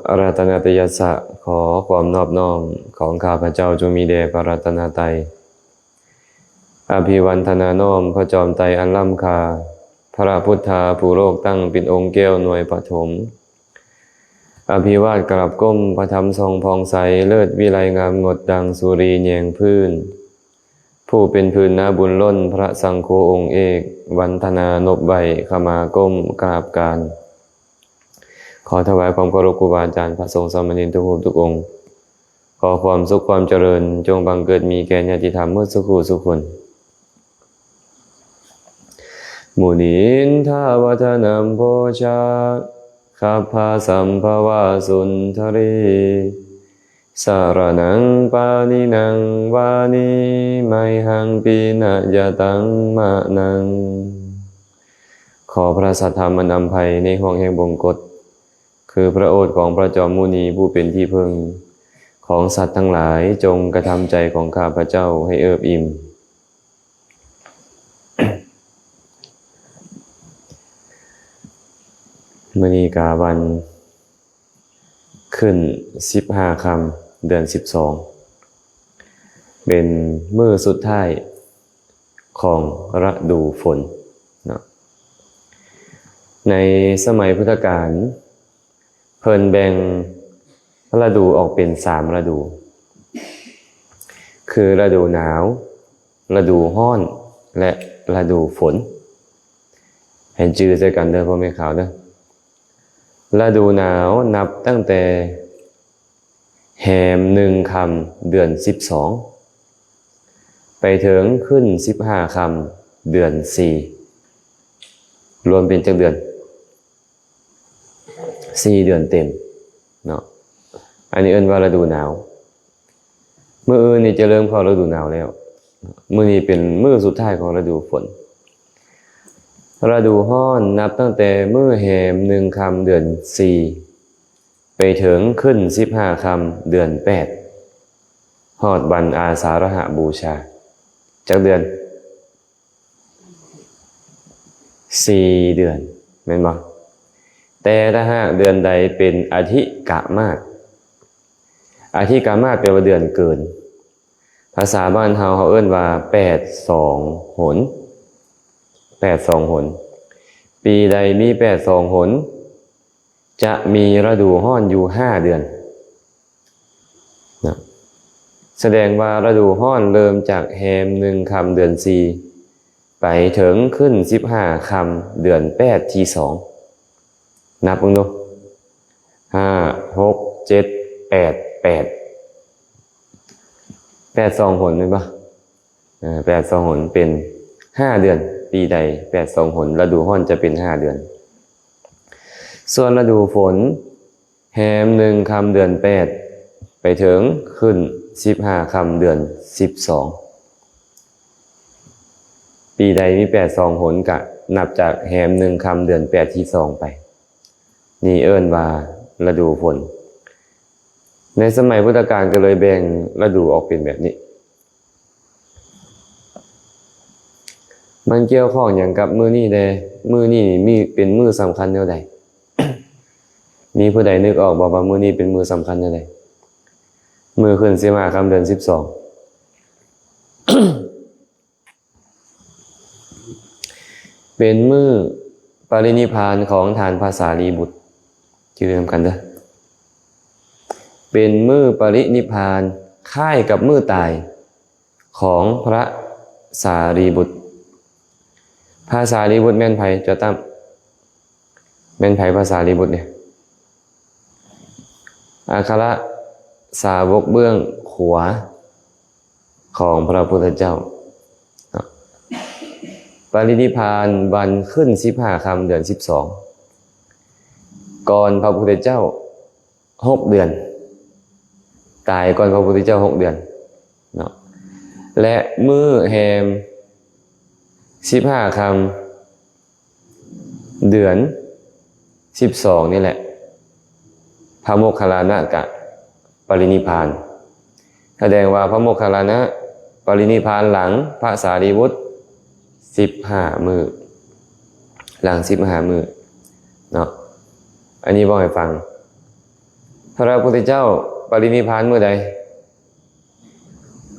อาราธนาตยัสสะขอความนอบน้อมของข้าพเจ้าจงมีแด่พระรัตนตรัยอภิวันทนาน้อมพระจอมไตรอันล้ำค่าพระพุทธาผู้โลกตั้งเป็นองค์แก้วหน่วยปฐมอภิวาทกราบก้มพระธรรมทรงพองใสเลิศวิไลงามงดดังสุรีแยงพื้นผู้เป็นพื้นนาบุญล้นพระสังโฆองค์เอกวันธนานบใบขมาก้มกราบการขอถวายความเคารพครูบาอาจารย์พระสงฆ์สามเณรทุกรูปทุกองค์ขอความสุขความเจริญจงบังเกิดมีแก่ญาติธรรมเมื่อสุขุสุขคนมุนินทาวทนัมโพชาขัพพาสัมภวาสุนทรีสารนังปานินังวานิไมหังปีนะยะตังมะนังขอพระสัทธรรมนำภัยในห้วงแห่งบงกฎคือพระโอษฐ์ของพระจอมมุนีผู้เป็นที่พึ่งของสัตว์ทั้งหลายจงกระทำใจของข้าพเจ้าให้เอิบอิ่ม มื้อนี้กาวันขึ้น15ค่ำเดือน12เป็นมื้อสุดท้ายของฤดูฝนเนาะในสมัยพุทธกาลเพิ่นแบ่งฤดูออกเป็น3ฤดูคือฤดูหนาวฤดูร้อนและฤดูฝนให้จื่อใส่กันเด้อพ่อแม่ขาวเด้อฤดูหนาวนับตั้งแต่แหม1ค่ำเดือน12ไปถึงขึ้น15ค่ำเดือน4รวมเป็นจักเดือน4เดือนเต็มเนาะอันนี้เอิ้นว่าฤดูหนาวมื้ออื่นนี่จะเริ่มเข้าฤดูหนาวแล้วมื้อนี้เป็นมื้อสุดท้ายของฤดูฝนฤดูร้อนนับตั้งแต่มื้อแหม1ค่ำเดือน4ไปถึงขึ้น15ค่ำเดือน8ฮอดวันอาสาฬหบูชาจักเดือน4เดือนแม่นบ่แต่ถ้าหากเดือนใดเป็นอธิกมาสอธิกมาสแปลว่าเดือนเกินภาษาบ้านเฮาเอิ้นว่า82หน82หนปีใดมี82หนจะมีฤดูร้อนอยู่5เดือนนะแสดงว่าฤดูร้อนเริ่มจากแหม1ค่ำเดือน4ไปถึงขึ้น15ค่ำเดือน8ที่2นับเบิ่งดู5 6 7 8 82หนแม่นบ่82หนเป็น5เดือนปีใด82หนฤดูร้อนจะเป็น5เดือนส่วนฤดูฝนแหม1ค่ำเดือน8ไปถึงขึ้น15ค่ำเดือน12ปีใดมี82หนก็นับจากแหม1ค่ำเดือน8ที่2ไปนี่เอิ้นว่าฤดูฝนในสมัยพุทธกาลก็เลยแบ่งฤดูออกเป็นแบบนี้มันเกี่ยวข้องอย่างกับมื้อนี้แดมื้อนี้มีเป็นมื้อสำคัญแนวใด มีผู้ใดนึกออกบ่ว่ามื้อนี้เป็นมื้อสำคัญแนวใดมื้อขึ้น15ค่ำเดือน12 เป็นมื้อปรินิพพานของท่านพระสารีบุตรชื่อนำกันเด้อเป็นมื้อปรินิพพานคล้ายกับมื้อตายของพระสารีบุตรพระสารีบุตรแม่นไผเจ้าตั้มแม่นไผพระสารีบุตรเนี่ยอัครสาวกเบื้องขวาของพระพุทธเจ้าปรินิพพานวันขึ้น15ค่ำเดือน12ก่อนพระพุทธเจ้า6เดือนตายก่อนพระพุทธเจ้า6เดือนเนาะและมื้อแหม15ค่ำเดือน12นี่แหละพระโมคคัลลานะกะปรินิพพานแสดงว่าพระโมคคัลลานะปรินิพพานหลังพระสารีบุตร15มื้อหลัง15มื้อเนาะอันนี้บอกให้ฟัง พระพุทธเจ้าปรินิพพานเมื่อใด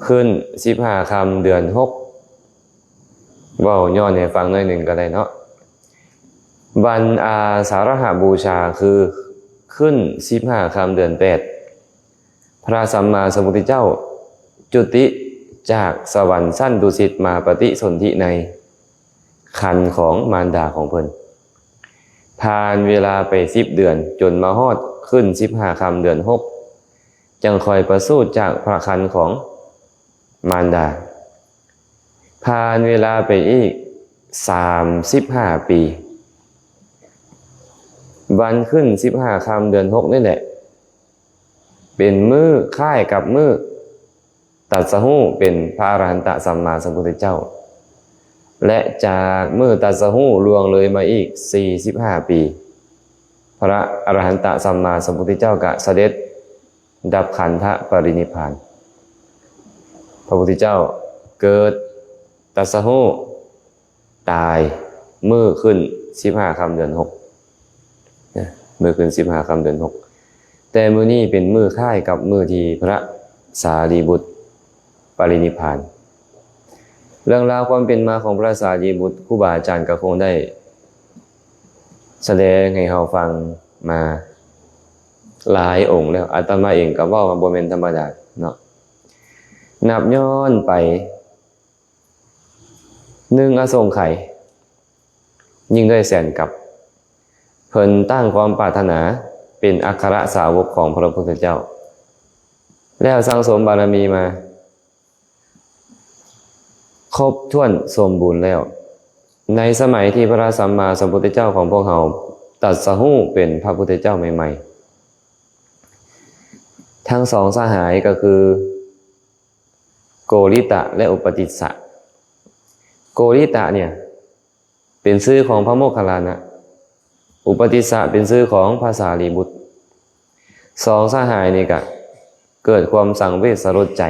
ขึ้น15ค่ำเดือน6เว้าย้อนให้ฟังหน่อยหนึ่งก็ได้เนาะวันอาสาฬหบูชาคือขึ้น15ค่ำเดือน8พระสัมมาสัมพุทธเจ้าจุติจากสวรรค์ชั้นดุสิตมาปฏิสนธิในครรภ์ของมารดาของเพิ่นผ่านเวลาไป10 เดือนจนมาฮอดขึ้น15ค่ำเดือน6จังคอยประสูติจากพระครรภ์ของมารดาผ่านเวลาไปอีก35 ปีวันขึ้น15ค่ำเดือน6นี่แหละเป็นมื้อคล้ายกับมื้อตรัสรู้เป็นพระอรหันตสัมมาสัมพุทธเจ้าและจากมื้อตรัสรู้ล่วงเลยมาอีก45 ปีพระอรหันตสัมมาสัมพุทธเจ้าก็เสด็จดับขันธปรินิพพานพระพุทธเจ้าเกิดตรัสรู้ตายมื้อขึ้น15ค่ำเดือน6มื้อขึ้น15ค่ำเดือน6แต่มื้อนี้เป็นมื้อคล้ายกับมื้อที่พระสารีบุตรปรินิพพานเรื่องราวความเป็นมาของพระสารีบุตรครูบาอาจารย์ก็คงได้แสดงให้เราฟังมาหลายองค์แล้วอาตมาเองก็เว้าว่าบ่แม่นธรรมดาเนาะนับย้อนไป1อสงไขยยิ่งด้วยแสนกับเพิ่นตั้งความปรารถนาเป็นอัครสาวกของพระพุทธเจ้าแล้วสั่งสมบารมีมาครบถ้วนสมบูรณ์แล้วในสมัยที่พระสัมมาสัมพุทธเจ้าของพวกเราตรัสรู้เป็นพระพุทธเจ้าใหม่ๆทั้งสองสหายก็คือโกริตะและอุปติสสะโกริตะเนี่ยเป็นชื่อของพระโมคคัลลานะอุปติสสะเป็นชื่อของพระสารีบุตรสองสหายนี่ก็เกิดความสังเวชสลดใจ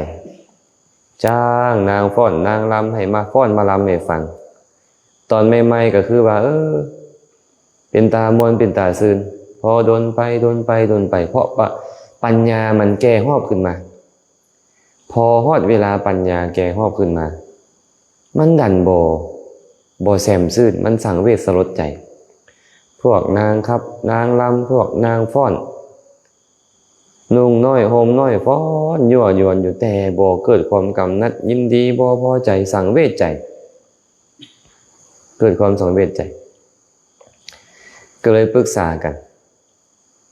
จ้างนางฟ้อนนางรำให้มาฟ้อนมารำให้ฟังตอนใหม่ๆก็คือว่าเป็นตามวนเป็นตาซื่นพอโดนไปเพราะปัญญามันแก่ฮอบขึ้นมาพอฮอดเวลาปัญญาแก่ฮอบขึ้นมามันดันบ่แซมซื่นมันสังเวชสลดใจพวกนางครับนางรำพวกนางฟ้อนนุ่งน้อยห่มน้อยฟ้อนยั่วยวนอยู่แต่บ่เกิดความกำนัดยินดีบ่พอใจสังเวชใจเกิดความสังเวชใจก็เลยปรึกษากัน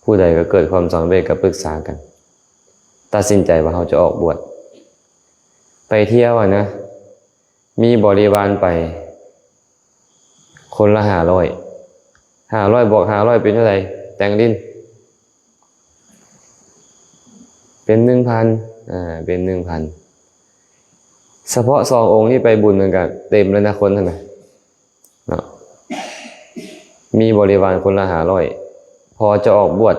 ผู้ใดก็เกิดความสังเวชก็ปรึกษากันตัดสินใจว่าเขาจะออกบวชไปเที่ยวนะมีบริวารไปคนละ500บวก500เป็นเท่าไหร่แต่งลิ้นเป็น 1,000 เป็น 1,000 เฉพาะ2 องค์ที่ไปบุญมันก็เต็มแล้วนะคนนั่นน่ะเนาะมีบริวารคนละ500พอจะออกบวช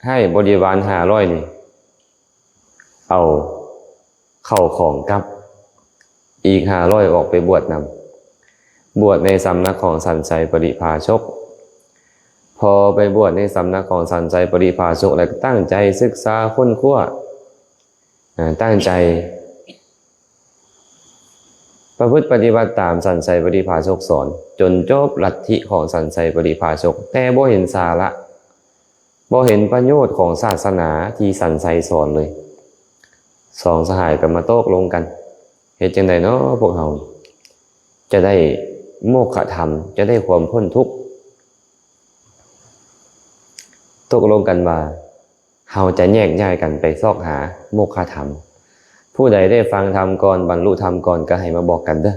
ให้บริวาร500นี่เอาเข้าของกับอีก500ออกไปบวชนำบวชในสำนักของสันไสปริภาชกพอไปบวชในสำนักของสันไสปริภาชกแล้วตั้งใจศึกษาค้นคว้าตั้งใจประพฤติปฏิบัติตามสันไสปริภาชกสอนจนจบลัทธิของสันไสปริภาชกแต่บ่เห็นสาระบ่เห็นประโยชน์ของศาสนาที่สันไสสอนเลยสองสหายก็มาโต้ลงกันเฮ็ดจังได๋เนาะพวกเราจะได้โมฆะธรรมจะได้ความพ้นทุกข์ตกลงกันว่าเราจะแยกย้ายกันไปซอกหาโมฆะธรรมผู้ใดได้ฟังธรรมก่อนบรรลุธรรมก่อนก็ให้มาบอกกันเด้อ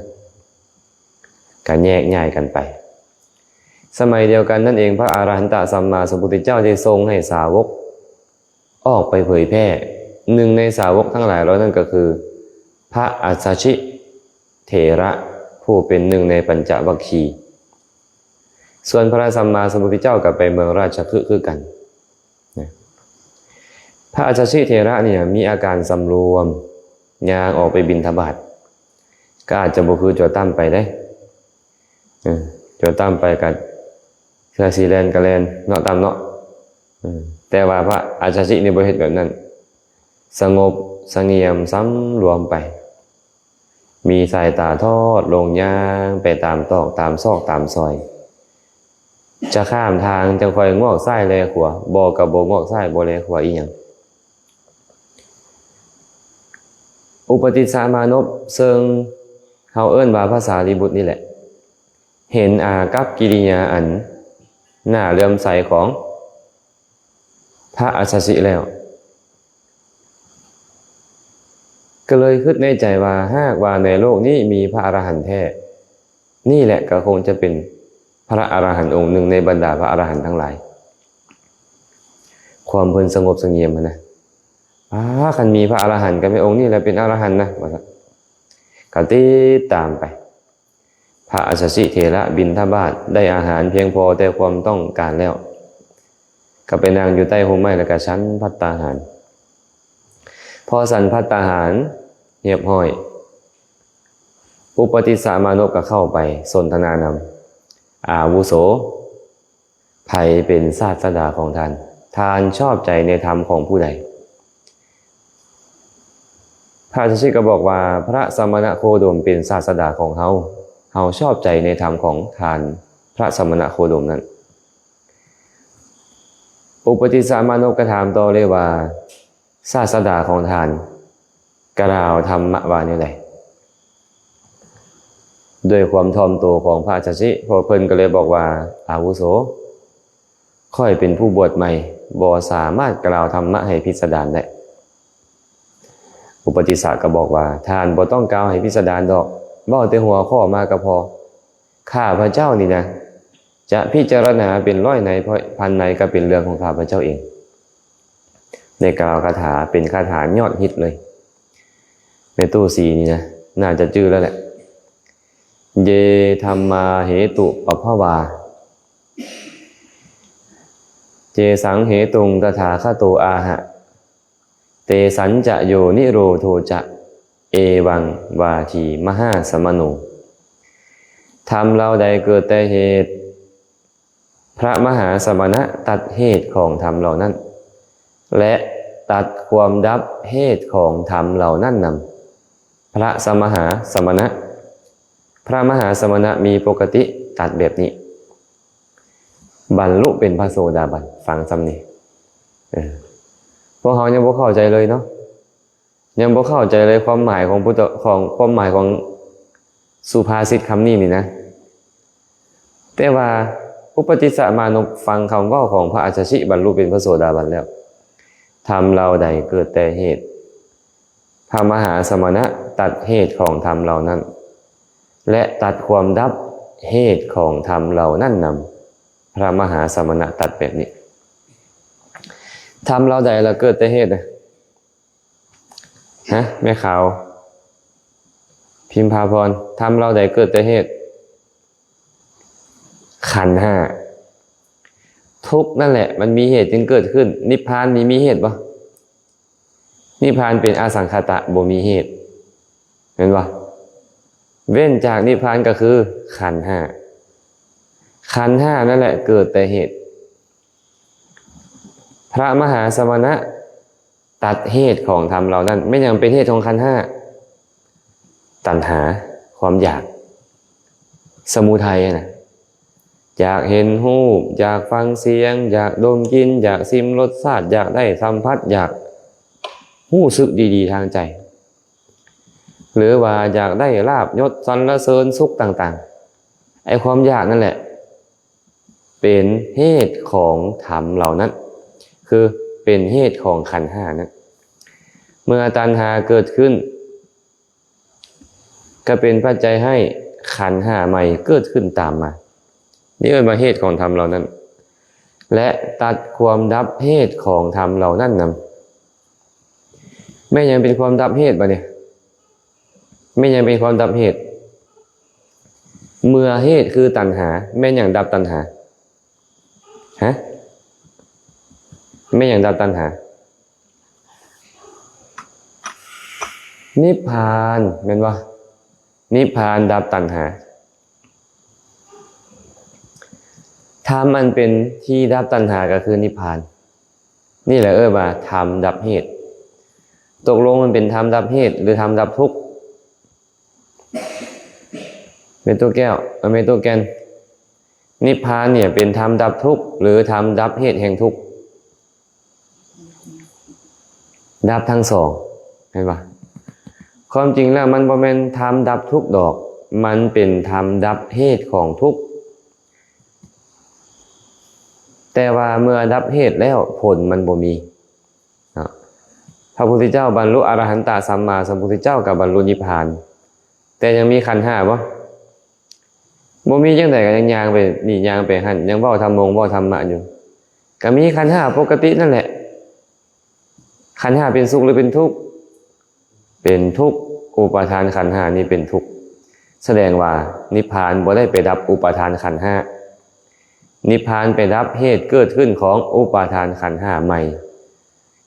การแยกย้ายกันไปสมัยเดียวกันนั่นเองพระอรหันตสัมมาสัมพุทธเจ้าได้ทรงให้สาวกออกไปเผยแพร่หนึ่งในสาวกทั้งหลายเหล่านั้นก็คือพระอัสสชิเถระผู้เป็นหนึ่งในปัญจวัคคีย์ส่วนพระสัมมาสัมพุทธเจ้าก็ไปเมืองราชคฤห์คือกันพระอัสสชิเถระเนี่ยมีอาการสำรวมย่างออกไปบิณฑบาตก็อาจจะบ่คือโจตั้มไปได้โจตั้มไปกับเสื้อสีแลนกับแลนเนาะตามเนาะ แต่ว่าพระอาชาชิในบ่เฮ็ดแบบนั้นสงบเสงี่ยมสำรวมไปมีสายตาทอดลงย่างไปตามตอกตามซอกตามซอยจะข้ามทางจะคอยงอกซ้ายแลขวาบ่กับบ่งอกซ้ายบ่แลขวาอีหยังอุปติสสะมานพซึ่งเฮาเอิ้นว่าภาษาลีบุตรนี่แหละเห็นอากัปกิริยาอันน่าเลื่อมใสของพระอาชาชิแล้วก็เลยคิดในใจว่าหากว่าในโลกนี้มีพระอรหันต์แท้นี่แหละก็คงจะเป็นพระอรหันต์องค์หนึ่งในบรรดาพระอรหันต์ทั้งหลายความเพิ่นสงบเสงี่ยมนะคันมีพระอรหันต์กันเป็นองค์นี้แหละเป็นอรหันต์นะว่าก็ติดตามไปพระอาชาชิเถระบิณฑบาตได้อาหารเพียงพอแต่ความต้องการแล้วก็ไปนั่งอยู่ใต้โฮมไม้แล้วก็ฉันภัตตาหารพอฉันภัตตาหารเรียบร้อยอุปติสสะมานพก็เข้าไปสนทนานำอาวุโสไผเป็นศาสดาของท่านท่านชอบใจในธรรมของผู้ใดพระอาชาชิก็บอกว่าพระสมณโคดมเป็นศาสดาของเฮาชอบใจในธรรมของท่านพระสมณโคดมนั้นอุปติสสะมานพก็ถามต่อเลยว่าศาสดาของท่านกล่าวธรรมะว่าแนวใดด้วยความถ่อมตัวของพระอาชาชิพอเพิ่นก็เลยบอกว่าอาวุโสค่อยเป็นผู้บวชใหม่บ่สามารถกล่าวธรรมะให้พิสดารได้อุปติสสะก็บอกว่าท่านบ่ต้องกล่าวให้พิสดารดอกเว้าแต่หัวข้อมาก็พอข้าพระเจ้านี่นะจะพิจารณาเป็นร้อยในพันในก็เป็นเรื่องของข้าพระเจ้าเองในกล่าวคาถาเป็นคาถายอดฮิตเลยในตู้สีนี่นะน่าจะจื้อแล้วแหละเยธัมมาเหตุปภวาเจสังเหตุงตถาคโตอาหะเตสัญจะโยนิโรโทจะเอวังวาทีมหาสมโนธรรมเราใดเกิดแต่เหตุพระมหาสมณะตัดเหตุของธรรมเหล่านั้นและตัดความดับเหตุของธรรมเหล่านั้นนำพระมหาสมณะพระมหาสมณะมีปกติตัดแบบนี้บรรลุเป็นพระโสดาบันฟังซ้ำนี่พวกเขายังบ่เข้าใจเลยเนาะยังบ่เข้าใจเลยความหมายของความหมายของสุภาษิตคำนี้นี่นะแต่ว่าอุปติสสะมานพฟังคำเว้าของพระอาชาชิบรรลุเป็นพระโสดาบันแล้วธรรมเราใดเกิดแต่เหตุพระมหาสมณะตัดเหตุของธรรมเหล่านั้นและตัดความดับเหตุของธรรมเหล่านั้นนำพระมหาสมณะตัดแบบนี้ธรรมเราใดเราเกิดแต่เหตุนะแม่ขาวพิมพาพรธรรมเราใดเกิดแต่เหตุขันธ์ห้าทุกนั่นแหละมันมีเหตุจึงเกิดขึ้นนิพพานมีเหตุปะนิพพานเป็นอสังขตะบ่มีเหตุเห็นปะเว้นจากนิพพานก็คือขันธ์ห้าขันธ์ห้านั่นแหละเกิดแต่เหตุพระมหาสมณะตัดเหตุของธรรมเหล่านั้นไม่ยังเป็นเหตุของขันธ์ห้าตัณหาความอยากสมุทัยนะอยากเห็นรูปอยากฟังเสียงอยากดมกลิ่นอยากชิมรสชาติอยากได้สัมผัสอยากรู้สึกดีๆทางใจหรือว่าอยากได้ลาภยศสรรเสริญสุขต่างๆไอ้ความอยากนั่นแหละเป็นเหตุของธรรมเหล่านั้นคือเป็นเหตุของขันธ์ห้านั้นเมื่อตัณหาเกิดขึ้นก็เป็นปัจจัยให้ขันธ์ห้าใหม่เกิดขึ้นตามมานี่เป็นเหตุของธรรมเหล่านั้นและตัดความดับเหตุของธรรมเหล่านั้นนำไม่ยังเป็นความดับเหตุปะเนี่ยไม่ยังเป็นความดับเหตุเมื่อเหตุคือตัณหาแม่ยังดับตัณหาไม่ยังดับตัณหานิพพานเป็นว่านิพพานดับตัณหาถ้ามันเป็นที่ดับตัณหาก็คือนิพพาน นี่แหละว่าธรรมดับเหตุตกลงมันเป็นธรรมดับเหตุหรือธรรมดับทุกข์เป็นตัวแก้วเป็นตัวแกนนิพพานเนี่ยเป็นธรรมดับทุกข์หรือธรรมดับเหตุแห่งทุกข์ดับทั้งสองเห็นปะความจริงแล้วมันบ่แม่นธรรมดับทุกข์ดอกมันเป็นธรรมดับเหตุของทุกข์แต่ว่าเมื่อดับเหตุแล้วผลมันบ่มีพระพุทธเจ้าบรรลุอรหันตสัมมาสัมพุทธเจ้ากับบรรลุนิพพานแต่ยังมีขันธ์ห้าบ่มีจังได๋ก็ยังย่างไปนี่ย่างไปหั่นยังเว้าธรรมงเว้าธรรมะอยู่ก็มีขันธ์ห้าปกตินั่นแหละขันธ์ห้าเป็นสุขหรือเป็นทุกข์เป็นทุกข์อุปาทานขันธ์ห้านี่เป็นทุกข์แสดงว่านิพพานบ่ได้ไปดับอุปาทานขันธ์ห้านิพพานไปดับเหตุเกิดขึ้นของอุปาทานขันธ์ห้าใหม่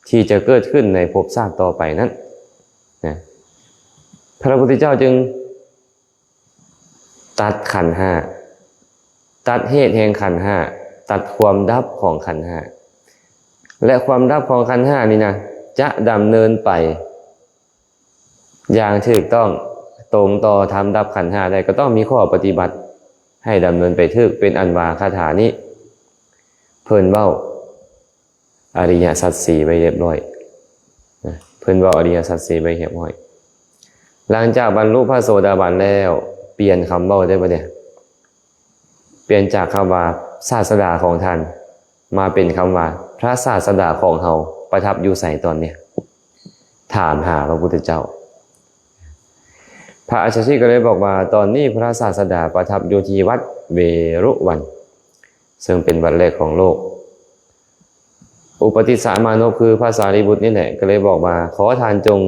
ที่จะเกิดขึ้นในภพชาติต่อไปนั้นนะพระพุทธเจ้าจึงตัดขันธ์ห้าตัดเหตุแห่งขันธ์ห้าตัดความดับของขันธ์ห้าและความดับของขันธ์ห้านี่นะจะดำเนินไปอย่างถูกต้องตรงต่อธรรมดับขันธ์ห้าได้ก็ต้องมีข้อปฏิบัติให้ดำเนินไปถึกเป็นอันว่าคาถานี้เพิ่นเว้าอริยสัจสี่ไปเรียบร้อยเพิ่นเว้าอริยสัจสี่ไปเรียบร้อยหลังจากบรรลุพระโสดาบันแล้วเปลี่ยนคำเว้าได้บ่เนี่ยเปลี่ยนจากคำว่าศาสดาของท่านมาเป็นคำว่าพระศาสดาของเฮาประทับอยู่ไสตอนเนี่ยถามหาพระพุทธเจ้าพระอาชาชีก็เลยบอกว่าตอนนี้พระศาสดาประทับอยู่ที่วัดเวรุวันซึ่งเป็นวัดแรกของโลกอุปติสสะมานพคือพระสารีบุตรนี่แหละก็เลยบอกว่าขอทานจง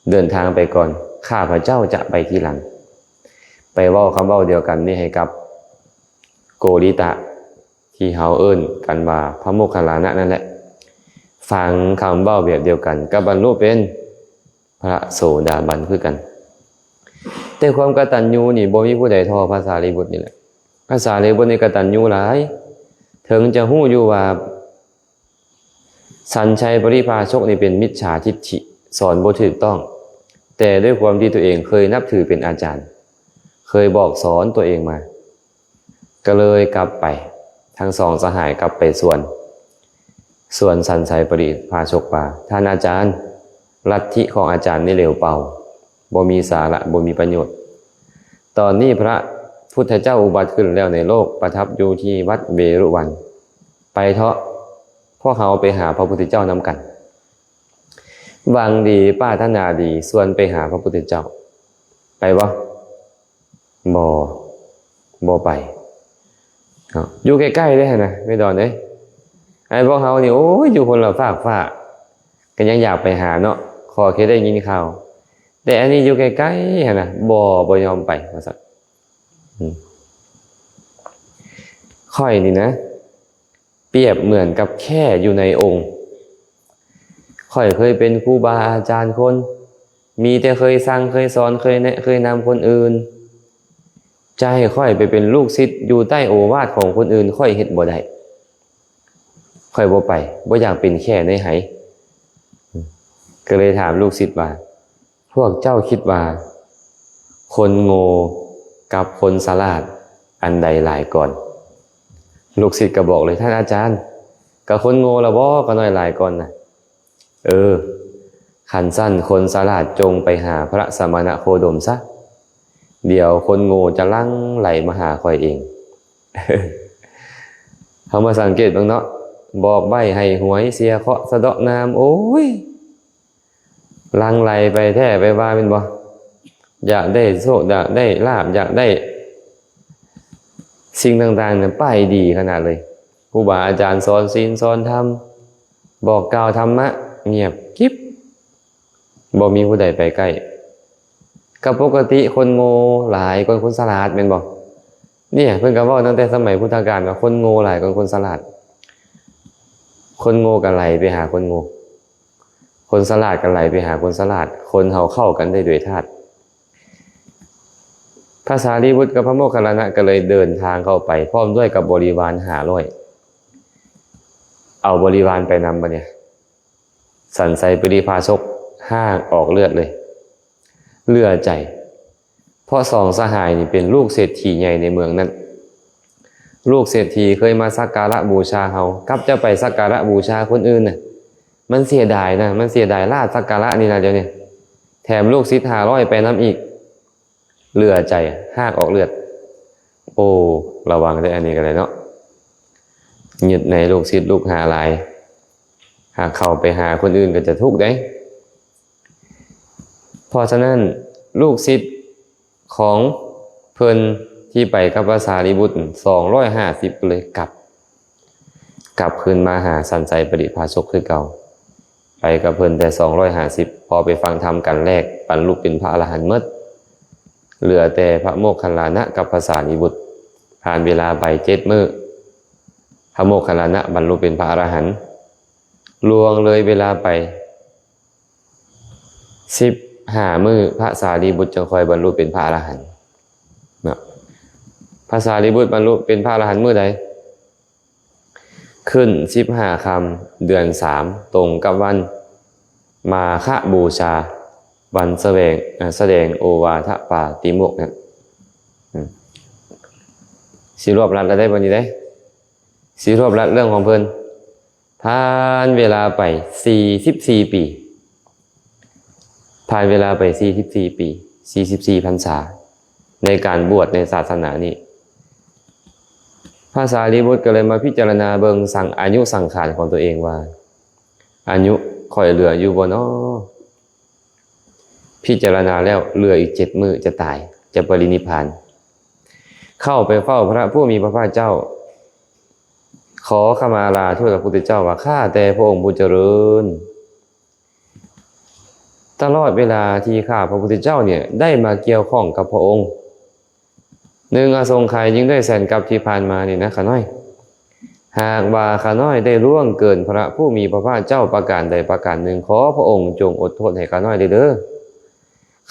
เดินทางไปก่อนข้าพระเจ้าจะไปทีหลังไปเว้าคำเว้าเดียวกันนี่ให้กับโกริตะที่เฮาเอิ้นกันว่าพระโมคคัลลานะนั่นแหละฟังคำเว้าแบบเดียวกันก็บรรลุเป็นพระโสดาบันคือกันแต่ความกตัญญูนี่บ่มีผู้ใดเท่าพระสารีบุตรนี่แหละพระสารีบุตรนี่กตัญญูหลายถึงจะฮู้อยู่ว่าสัญชัยปริภาชกนี่เป็นมิจฉาทิฏฐิสอนบ่ถูกต้องแต่ด้วยความที่ตัวเองเคยนับถือเป็นอาจารย์เคยบอกสอนตัวเองมาก็เลยกลับไปทั้งสองสหายกลับไปส่วนสัญชัยปริภาชกว่าท่านอาจารย์ลัทธิของอาจารย์นี่เหลวเป่าบ่มีสาระบ่มีประโยชน์ตอนนี้พระพุทธเจ้าอุบัติขึ้นแล้วในโลกประทับอยู่ที่วัดเวรุวันไปเถาะพวกเขาไปหาพระพุทธเจ้านำกันหวังดีปรารถนาดีส่วนไปหาพระพุทธเจ้าไปบ่ไปอยู่ใกล้ๆได้นะไม่ดอนเด้ไอ้พวกเขานี่โอ้ยอยู่คนละฝากก็ยังอยากไปหาเนาะขอแค่ได้ยินข่าวแต่อันนี้อยู่ใกล้ๆนะบ่ยอมไปว่าซั่นค่อยนี่นะเปรียบเหมือนกับแค่อยู่ในองค์ค่อยเคยเป็นครูบาอาจารย์คนมีแต่เคยสั่งเคยสอนเคยแนะเคยนำคนอื่นจะให้ค่อยไปเป็นลูกศิษย์อยู่ใต้โอวาทของคนอื่นค่อยเฮ็ดบ่ได้ค่อยบ่ไปบ่อยากเป็นแค่ในไหก็เลยถามลูกศิษย์ว่าพวกเจ้าคิดว่าคนโง่กับคนฉลาดอันใดหลายก่อนลูกศิษย์ก็บอกเลยท่านอาจารย์กับคนโง่ละบ่ก็น้อยหลายก่อนนะขันสั้นคนฉลาดจงไปหาพระสมณโคดมซะเดี๋ยวคนโง่จะลั่งไหลมาหาคอยเองเขามาสังเกตบ้างเนาะบอกใบ้ให้หวยเสียเคาะสะเดาะนามโอ้ยลังไหลไปแท้ไปว่าเป็นบ่อยากได้โชคอยากได้ลาภอยากได้สิ่งต่างๆเนี่ยป้ายดีขนาดเลยครูบาอาจารย์สอนศีลสอนธรรมบอกกล่าวธรรมะเงียบกิ๊บบ่มีผู้ใดไปใกล้กับปกติคนโง่หลายกว่าคนฉลาดเป็นบ่เนี่ยเพิ่นก็เว้าตั้งแต่สมัยพุทธกาลว่าคนโง่หลายกว่าคนฉลาดคนโง่ก็ไหลไปหาคนโง่คนฉลาดก็ไหลไปหาคนฉลาดคนเฮาเข้ากันได้ด้วยธาตุพระสารีบุตรกับพระโมคคัลลานะก็เลยเดินทางเข้าไปพร้อมด้วยกับบริวาร500 เอาบริวารไปนำมาเนี่ยสันไสปริภาชกห้างออกเลือดเลยเลือดใจเพราะสองสหายนี่เป็นลูกเศรษฐีใหญ่ในเมืองนั้นลูกเศรษฐีเคยมาสักการะบูชาเฮากลับจะไปสักการะบูชาคนอื่นน่ะมันเสียดายนะมันเสียดายลาดสักการะนี่นะเดี๋ยวนี้แถมลูกศิษย์500ไปน้ำอีกเลือดใจห้างออกเลือดโอ้ระวังได้อันนี้กันเลยเนาะหยุดในลูกศิษย์ลูกหาหลายหากเข้าไปหาคนอื่นก็จะทุกข์ได้เพราะฉะนั้นลูกศิษย์ของเพิ่นที่ไปกับพระสารีบุตร250เลยกลับคืนมาหาสันไสปริภาชกคือเก่าไปกับเพิ่นแต่250พอไปฟังธรรมกันแรกบรรลุเป็นพระอรหันต์หมดเหลือแต่พระโมคคัลลานะกับพระสารีบุตรผ่านเวลาไป7 มื้อพระโมคคัลลานะบรรลุเป็นพระอรหันต์ลวงเลยเวลาไป15 มื้อพระสารีบุตรจึงค่อยบรรลุเป็นพระอรหันต์เนาะพระสารีบุตรบรรลุเป็นพระอรหันต์มื้อใดขึ้น15 ค่ำเดือน3ตรงกับวันมาฆบูชาวันแสดงโอวาทปาติโมกข์นั้นสิรวบรัดแล้วได้วันนี้ได้สิรวบรัดเรื่องของเพิ่นผ่านเวลาไป44 ปีผ่านเวลาไป44 ปี44 พรรษาในการบวชในศาสนานี้พระสารีบุตรก็เลยมาพิจารณาเบิ่งอายุสังขารของตัวเองว่าอายุค่อยเหลืออยู่บ่เนาะพิจารณาแล้วเหลืออีก7 มื้อจะตายจะปรินิพพานเข้าไปเฝ้าพระผู้มีพระภาคเจ้าขอขมาลาโทษพระพุทธเจ้าว่าข้าแต่พระองค์ผู้เจริญตลอดเวลาที่ข้าพระพุทธเจ้าเนี่ยได้มาเกี่ยวข้องกับพระองค์หนึ่งอสงไขยยิ่งได้แสนกับที่ผ่านมานี่นะข้าน้อยหากว่าข้าน้อยได้ล่วงเกินพระผู้มีพระภาคเจ้าประการใดประการหนึ่งขอพระองค์จงอดโทษให้ข้าน้อยเด้อ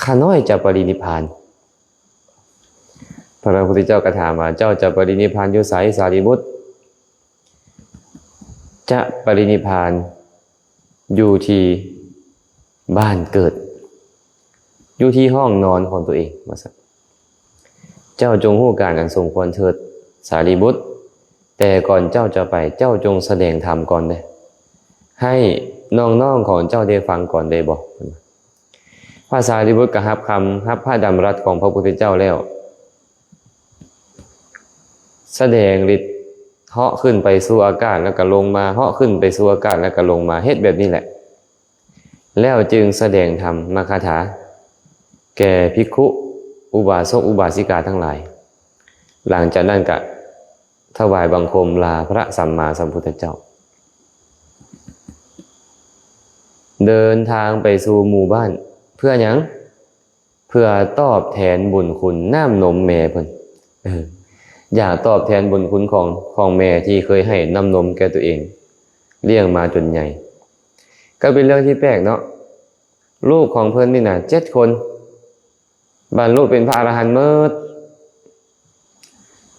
ข้าน้อยจะปรินิพพานพระพุทธเจ้าก็ถามว่าเจ้าจะปรินิพพานอยู่ไสสารีบุตรจะปรินิพพานอยู่ที่บ้านเกิดอยู่ที่ห้องนอนของตัวเองว่าสักเจ้าจงฮู้การอันสมควรเถิดสารีบุตรแต่ก่อนเจ้าจะไปเจ้าจงแสดงธรรมก่อนเด้ให้น้องๆของเจ้าได้ฟังก่อนได้บอกพระสารีบุตรก็รับพระดำรัสของพระพุทธเจ้าแล้วแสดงฤทธิ์เหาะขึ้นไปสู่อากาศแล้วก็ลงมาเหาะขึ้นไปสู่อากาศแล้วก็ลงมาเฮ็ดแบบนี้แหละแล้วจึงแสดงธรรมคาถาแก่ภิกขุอุบาสกอุบาสิกาทั้งหลายหลังจากนั้นก็ถวายบังคมลาพระสัมมาสัมพุทธเจ้าเดินทางไปสู่หมู่บ้านเพื่อหยังเพื่อตอบแทนบุญคุณน้ำนมแม่เพิ่นอยากตอบแทนบุญคุณของแม่ที่เคยให้น้ำนมแก่ตัวเองเลี้ยงมาจนใหญ่ก็เป็นเรื่องที่แปลกเนาะลูกของเพิ่นนี่น่ะ7 คนบรรลุเป็นพระอรหันต์หมด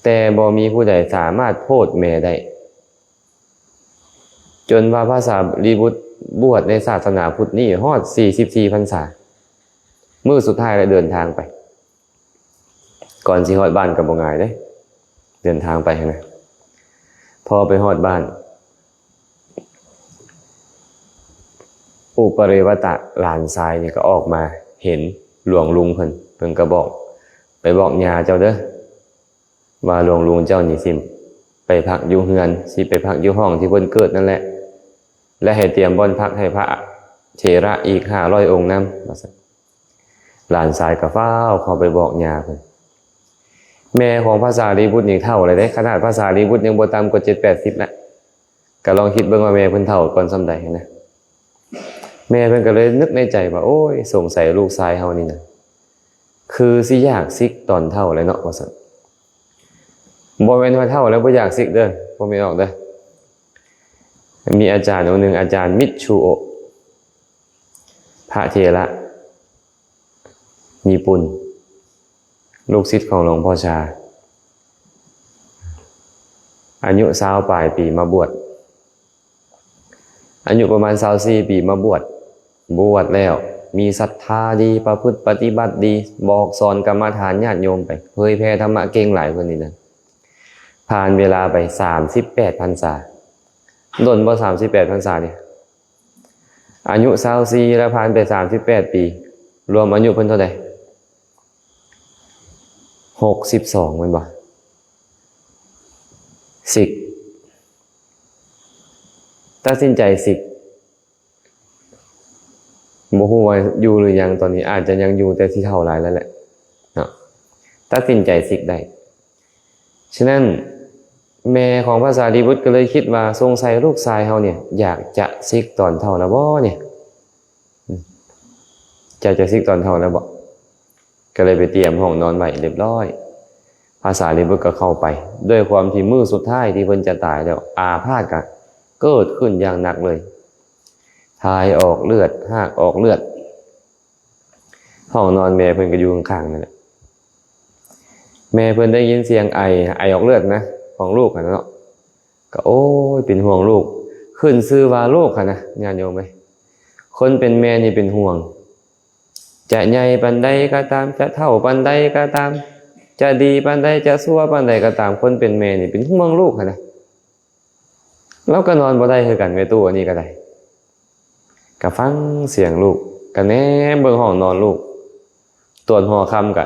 แต่บ่มีผู้ใดสามารถโพธแม่ได้จนว่าพระสารีบุตรบวชในศาสนาพุทธนี่ฮอด44 พรรษามื้อสุดท้ายแล้วเดินทางไปก่อนสิฮอดบ้านก็บ่ง่ายเด้เดินทางไปนะพอไปฮอดบ้านอุปเรวตะหลานชายนี่ก็ออกมาเห็นหลวงลุงเพิ่นก็บอกไปบอกญาเจ้าเด้อว่าหลวงลุงเจ้านี่สิไปพักอยู่เฮือนสิไปพักอยู่ห้องที่เพิ่นเกิดนั่นแหละและให้เตรียมบ่อนพักให้พระเถระอีก500 องค์นำว่าซั่นหลานชายก็ฟ้าวเข้าไปบอกญาเพิ่นแม่ของพระสารีบุตรนี่เฒ่าเลยเด้ขนาดพระสารีบุตรยังบ่ต่ำกว่า70-80นะก็ลองคิดเบิ่งว่าแม่เพิ่นเฒ่าก่อนส่ำใดนะแม่เพิ่นก็เลยนึกในใจว่าโอ้ยสงสัยลูกชายเฮานี่นะคือสิอยากซิกตอนเฒ่าเลยเนาะว่าซั่นบ่แม่นว่าเฒ่าแล้วบ่อยากซิกเด้อบ่แม่นออกเด้อมีอาจารย์องค์นึงอาจารย์มิตชูโอะพระเถระญี่ปุ่นลูกศิษย์ของหลวงพ่อชาอายุ20 ปลายปีมาบวช อายุประมาณ24ปีมาบวชแล้วมีศรัทธาดีประพฤติปฏิบัติดีบอกสอนกรรมฐานญาติโยมไปเผยแผ่ธรรมะเก่งหลายคนนี้นะผ่านเวลาไป38พรรษาโดนบ่38พรรษาเนี่ยอายุ24แล้วผ่านไป38ปีรวมอายุเพิ่นเท่าใด62แม่นบ่สิกตัดสินใจสิกบ่ฮู้ว่าอยู่หรือยังตอนนี้อาจจะยังอยู่แต่ที่เท่าหลายแล้วแหละเนาะตัดสินใจสิกได้ฉะนั้นแม่ของพระสารีบุตรก็เลยคิดว่าสงสัยลูกชายเฮาเนี่ยอยากจะสิกตอนเท่าแล้วบ่เนี่ยจะสิกตอนเท่าแล้วบ่ก็เลยไปเตรียมห้องนอนไว้เรียบร้อยพระสารีบุตรก็เข้าไปด้วยความที่มื้อสุดท้ายที่เพิ่นจะตายแล้วอาพาธก็เกิดขึ้นอย่างหนักเลยทายออกเลือดหากออกเลือดห้องนอนแม่เพิ่นก็อยู่ข้างๆนั่นแหละแม่เพิ่นได้ยินเสียงไอออกเลือดนะของลูกอ่ะเนาะก็โอ้ยเป็นห่วงลูกขึ้นชื่อว่าลูกค่ะนะญาติโยมเอ้ยคนเป็นแม่นี่เป็นห่วงจะใหญ่ปานใดก็ตามจะเฒ่าปานใดก็ตามจะดีปานใดจะชั่วปานใดก็ตามคนเป็นแม่นี่เป็นห่วงลูกค่ะนะเราก็นอนบ่ได้คือกันแม่ตู้อันนี้ก็ได้ก็ฟังเสียงลูกก็แนมเบิ่งห้องนอนลูกตรวจหัวค่ำก็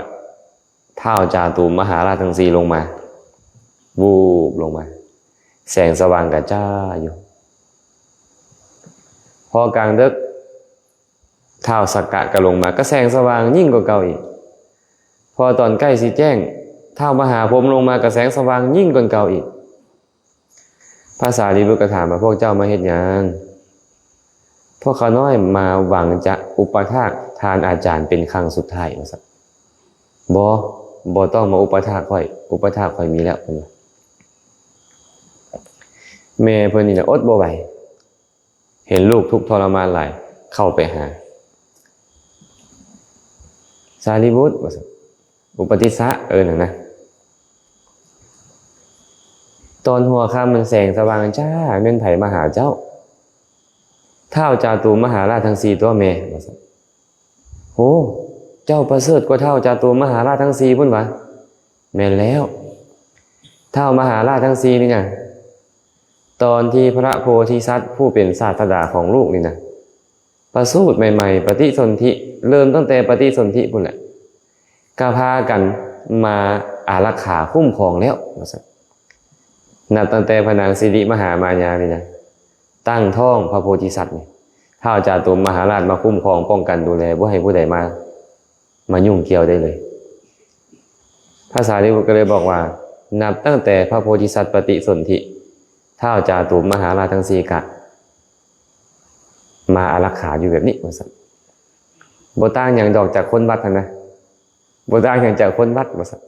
ท้าวจาตุมหาราชทั้ง4ลงมาวูบลงมาแสงสว่างกระจ้าอยู่พอกลางดึกท้าวสักกะก็ลงมาก็แสงสว่างยิ่งกว่าเก่าอีกพอตอนใกล้สิแจ้งท้าวมหาพรหมลงมาก็แสงสว่างยิ่งกว่าเก่าอีกพระสารีบุตรก็ถามว่าพวกเจ้ามาเฮ็ดหยังพวกเขาน้อยมาหวังจะอุปถากทานอาจารย์เป็นครั้งสุดท้ายว่าซั่นบ่ต้องมาอุปถากข่อยมีแล้วเพิ่นว่าแม่เพิ่นนี่น่ะอดบ่ไหวเห็นลูกทุกข์ทรมานหลายเข้าไปหาสารีบุตรว่าซั่นอุปติสสะนั่นนะตอนหัวค่ำมันแสงสว่างจ้าแม่นไผมาหาเจ้าท้าวจาตุมหาราชทั้ง4ตัวแม่ว่าซั่นโอ้เจ้าประเสริฐกว่าท้าวจาตุมหาราชทั้ง4พุ่นวะแม่นแล้วท้าวมหาราชทั้ง4นี่น่ะตอนที่พระโพธิสัตว์ผู้เป็นศาสดาของลูกนี่นะประสูติใหม่ๆปฏิสนธิเริ่มตั้งแต่ปฏิสนธิพุ่นแหละก็พากันมาอารักขาคุ้มครองแล้วว่าซั่นนับตั้งแต่พระนางสิริมหามายานี่นะตั้งท้องพระโพธิสัตว์นี่ท้าวจาตุมหาราชมาคุ้มครองป้องกันดูแลบ่ให้ผู้ใดมายุ่งเกี่ยวได้เลยพระสารีบุตรก็เลยบอกว่านับตั้งแต่พระโพธิสัตว์ปฏิสนธิท้าวจาตุมหาราชทั้ง4กะมาอารักขาอยู่แบบนี้ว่าซั่นบ่ต่างหยังดอกจากคนวัดนะบ่ต่างหยังจากคนวัดว่าซั่น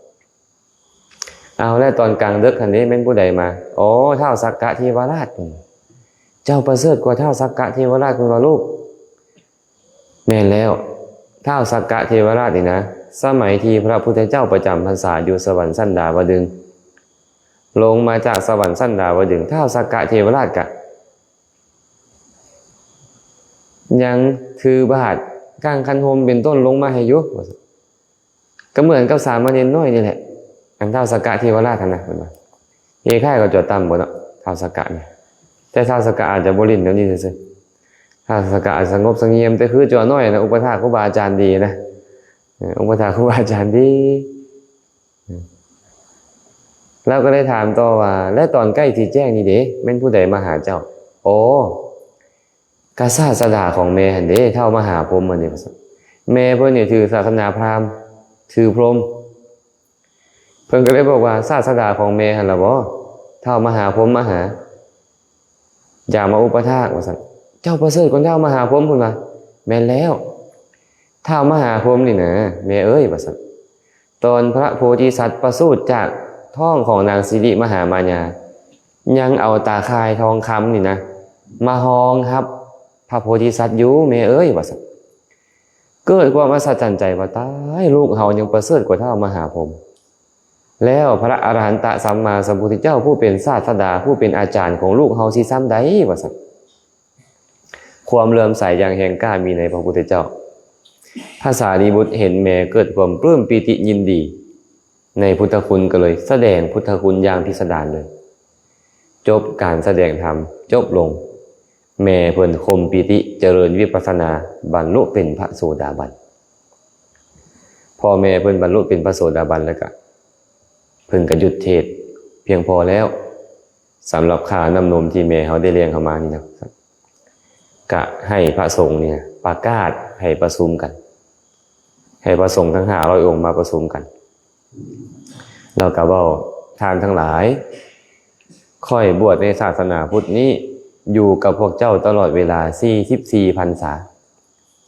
เอาแล้วตอนกลางดึกคันนี้แม่นผู้ใดมาอ๋อท้าวสักกะเทวราชเจ้าประเสริฐกว่าท้าวสักกะเทวราชคุณว่าลูกแม่นแล้วท้าวสักกะเทวราชนี่นะสมัยที่พระพุทธเจ้าประจำพรรษาอยู่สวรรค์สันดาวดึงส์ลงมาจากสวรรค์สันดาวดึงส์ท้าวสักกะเทวราชกะยังถือบาตรกางคันโฮมเป็นต้นลงมาให้อยู่ก็เหมือนกับสามเณรน้อยนี่แหละอันท้าวสักกะเทวราชนะเพิ่นว่าเฮ้ค่ายก็จดตามบ่เนาะท้าวสักกะนี่แต่ท้าวสักกะอาจจะบ่ลิ้นเดี๋ยวนี้ซื่อๆท้าวสักกะอาจสงบเสงี่ยมแต่คือจอน้อยนะอุปถากครูบาอาจารย์ดีนะอุปถากครูบาอาจารย์ดีเราก็เลยถามต่อว่าและตอนใกล้ที่แจ้งนี่เด้แม่นผู้ใดมาหาเจ้าโอ้กศาสดาของแม่หั่นเด้เท่ามหาพรหมอันนี้แม่เพิ่นนี่ถือศาสนาพราหมณ์ถือพรหมเพิ่นก็เลยบอกว่าศาสดาของแม่หั่นล่ะบ่เท่ามหาพรหมมาหาอย่ามาอุปถากว่าซั่นเจ้าประเสริฐกว่าเท่ามหาพรหมพุ่นว่าแม่นแล้วเท่ามหาพรหมนี่นะแม่เอ้ยว่าซั่นตอนพระโพธิสัตว์ประสูติจากท้องของนางสิริมหามายายังเอาตาข่ายทองคำนี่นะมาห้องครับพระโพธิสัตว์อยู่แม่เอ้ยว่าซั่นเกิดความอัศจรรย์ใจว่าตายลูกเฮายังประเสริฐกว่าเท่ามหาพรหมแล้วพระอรหันตสัมมาสัมพุทธเจ้าผู้เป็นศาสดาผู้เป็นอาจารย์ของลูกเฮาสิซ้ำใดว่าซั่น ความเลื่อมใสอย่างแห่งกล้ามีในพระพุทธเจ้าพระสารีบุตรเห็นแม่เกิดความปลื้มปีติยินดีในพุทธคุณก็เลยแสดงพุทธคุณอย่างพิสดารเลยจบการแสดงธรรมจบลงแม่เพิ่นคมปีติเจริญวิปัสสนาบรรลุเป็นพระโสดาบันพอแม่เพิ่นบรรลุเป็นพระโสดาบันแล้วก็เพิ่นก็หยุดเทศเพียงพอแล้วสำหรับค่าน้ำนมที่แม่เขาได้เลี้ยงเขามานี่นะครับก็ให้พระสงฆ์เนี่ยประกาศให้ประชุมกันให้พระสงฆ์ทั้ง500 องค์มาประชุมกันเราก็เว้าทานทั้งหลายค่อยบวชในศาสนาพุทธนี้อยู่กับพวกเจ้าตลอดเวลา44 พรรษา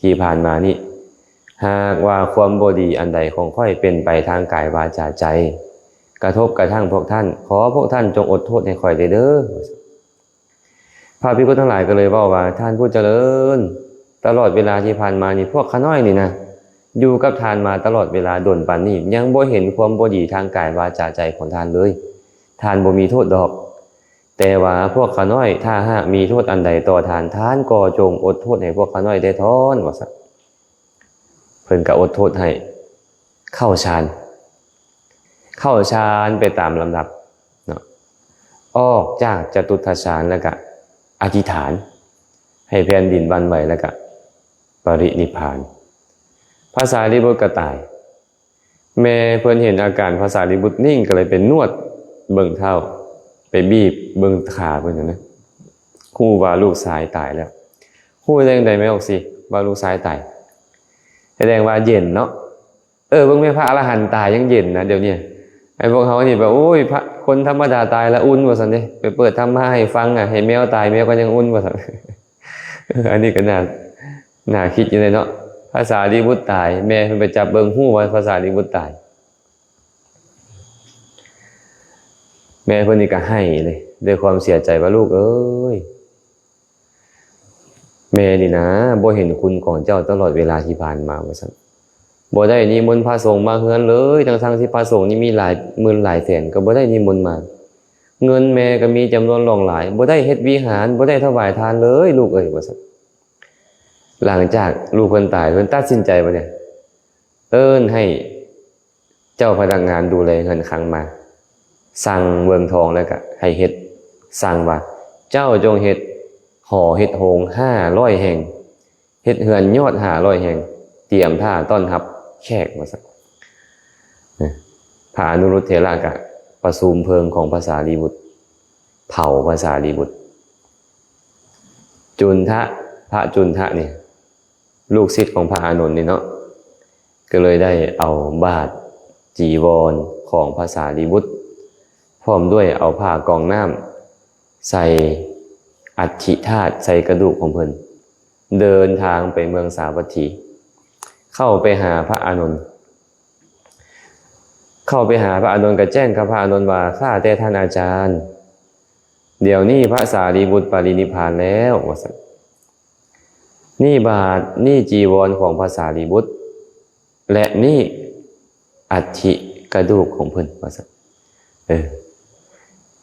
ที่ผ่านมานี่หากว่าความบ่ดีอันใดของค่อยเป็นไปทางกายวาจาใจกระทบกระทั่งพวกท่านขอพวกท่านจงอดโทษให้ค่อยเด้อพระภิกษุทั้งหลายก็เลยว่าท่านผู้เจริญตลอดเวลาที่ผ่านมานี่พวกข้าน้อยนี่นะอยู่กับทานมาตลอดเวลาดนปานนี้ยังบ่เห็นความบ่ดีทางกายวาจาใจของท่านเลยท่านบ่มีโทษดอกแต่ว่าพวกข้าน้อยถ้าหากมีโทษอันใดต่อท่านก็จงอดโทษให้พวกข้าน้อยได้ทอนว่าซั่นเพิ่นก็อดโทษให้เข้าฌานไปตามลำดับเนาะออกจากจตุตถฌานแล้วก็อธิษฐานให้แผ่นดินหวั่นไหวแล้วก็ปรินิพพานพระสารีบุตรก็ตายแม่เพิ่นเห็นอาการพระสารีบุตรนิ่งก็เลยเป็นนวดเบิ่งเท้าไปบีบเบิ่งขาเพิ่นนะฮู้ว่าลูกชายตายแล้วฮู้ได้จังได๋แม่ออกสิว่าลูกชายตายแสดงว่าเย็นเนาะเบิ่งแม่พระอรหันต์ตายยังเย็นนะเดี๋ยวนี้ไอ้พวกเขานี่แบบโอ้ยพระคนธรรมดาตายแล้วอุ่นว่าซั่นเด้ไปเปิดธรรมะให้ฟังให้แมวตายแมวก็ยังอุ่นว่าซั่นอันนี้ก็น่าคิดอยู่เลยเนาะพระสารีบุตรตายแม่เพิ่นไปจับเบิ่งฮู้ว่าพระสารีบุตรตายแม่เพิ่นนี่ก็ให้เลยด้วยความเสียใจว่าลูกเอ้ยแม่นี่นะบ่เห็นคุณของเจ้าตลอดเวลาที่ผ่านมาว่าซั่นบ่ได้นิมนต์พระสงฆ์มาเฮือนเลยทั้งๆที่พระสงฆ์นี่มีหลายหมื่นหลายแสนก็บ่ได้นิมนต์มาเงินแม่ก็มีจำนวนหลองหลายบ่ได้เฮ็ดวิหารบ่ได้ถวายทานเลยลูกเอ้ยว่าซั่นหลังจากลูกเพิ่นตายเพิ่นตัดสินใจว่าเนี่ยให้เจ้าพนักงานดูแลเงินคลังมาสั่งเมืองทองแล้วก็ให้เฮ็ดสั่งว่าเจ้าจงเฮ็ดหอเฮ็ดโฮง500 แห่งเฮ็ดเฮือนยอด500 แห่งเตรียมท่าต้อนรับแขกว่าซั่นพระอนุรุตเถระก็ประชุมเพลิงของพระสารีบุตรเผาพระสารีบุตรพระจุนทะเนี่ยลูกศิษย์ของพระอานนท์นี่เนาะก็เลยได้เอาบาตรจีวรของพระสารีบุตรพร้อมด้วยเอาผ้ากองน้ำใส่อัฐิธาตุใส่กระดูกของเพิ่นเดินทางไปเมืองสาวัตถีเข้าไปหาพระอานนท์ก็แจ้งกับพระอานนท์ว่าข้าแต่ท่านอาจารย์เดี๋ยวนี้พระสารีบุตรปรินิพพานแล้วว่าซั่นนี่บาตรนี่จีวรของพระสารีบุตรและนี่อัฐิกระดูกของเพิ่นว่าซั่น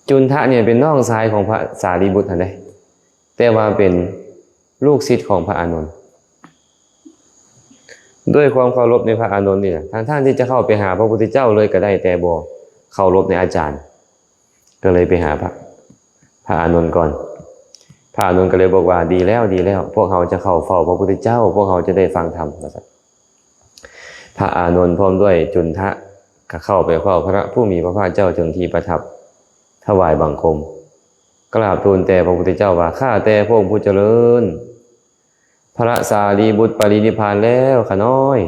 จุนทะเนี่ยเป็นน้องชายของพระสารีบุตรหั่นเด้แต่ว่าเป็นลูกศิษย์ของพระอานนท์ด้วยความเคารพในพระอานนท์นี่แหละทั้งที่จะเข้าไปหาพระพุทธเจ้าเลยก็ได้แต่บ่เคารพในอาจารย์ก็เลยไปหาพระอานนท์ก่อนพระอานนท์ก็เลยบอกว่าดีแล้วพวกเขาจะเข้าเฝ้าพระพุทธเจ้าพวกเขาจะได้ฟังธรรมพระอานนท์พร้อมด้วยจุนทะก็เข้าไปเฝ้าพระผู้มีพระภาคเจ้าถึงที่ประทับถวายบังคมกราบทูลแต่พระพุทธเจ้าว่าข้าแต่พระองค์ผู้เจริญพระสารีบุตรปรินิพพานแล้วข้าน้อย